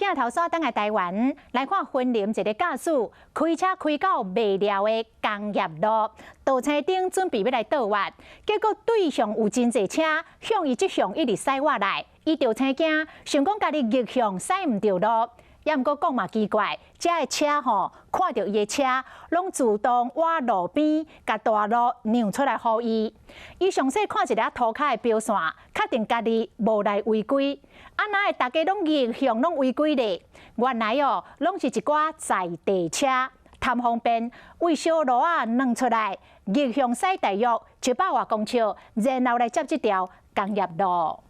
镜头所等的台湾，来看婚林一个驾驶开车开到未了的工业路，道车顶准备要来倒弯，结果对向有真侪车向伊即向一直驶过来，伊着青惊，想讲家己逆向驶唔着路。 也毋过讲嘛奇怪，遮个车吼看到伊个车，拢自动挖路边，甲大路让出来互伊。伊详细看一下涂骹个标线，确定家己无来违规。啊，哪会大家拢逆向拢违规咧？原来哦，拢是一寡在地车贪方便，为小路啊弄出来，逆向驶大约700外公尺，然后来接这条工业路。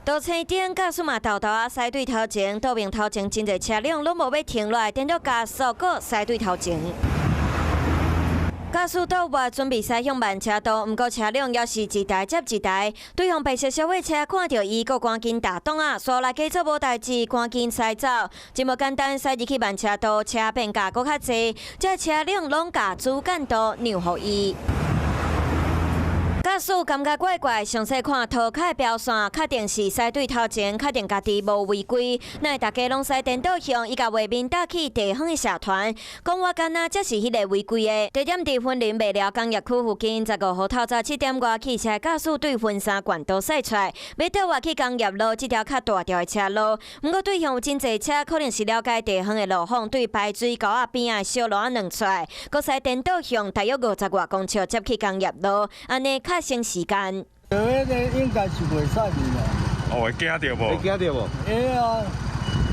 道车顶驾驶嘛，豆豆啊，驶对头前，道面头前真侪车辆拢无要停落来，颠倒加速，搁驶对头前。驾驶倒弯准备驶向慢车道，毋过车辆也是一台接一台。对方白色小货车看到伊，搁赶紧打档啊，刷来假做无代志，赶紧驶走。真无简单，驶入去慢车道，车变加搁较济，这车辆拢甲主干道让互伊。 驾驶感觉怪怪，详细看涂骹标线，确定是驶对头前，确定家己无违规。那大家拢驶颠倒向，伊甲画面搭起地方的社团，讲我干那才是迄个违规的。地点伫婚林未了工业区附近，15号透早7点外，汽车驾驶对婚纱管道驶出来，要倒弯去工业路这条较大条的车路。不过对向有真侪车，可能是了解地方的路况，对排水沟啊边啊小路啊弄出来，搁驶颠倒向，大约50外公尺接去工业路，安尼较省时间。迄个应该是袂使去啦。哦，会惊到无？会惊到无？会啊，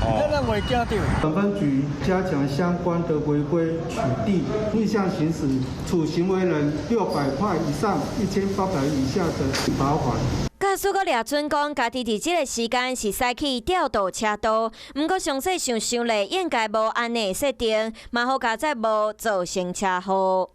迄个袂惊到。本分局加强相关的违规取缔、逆向行驶，处行为人600块以上1800以下的罚款。 驾驶阁掠准讲，家己伫即个时间是驶去调度车道，毋过详细想想咧，应该无安尼设定，嘛好加载无造成车祸。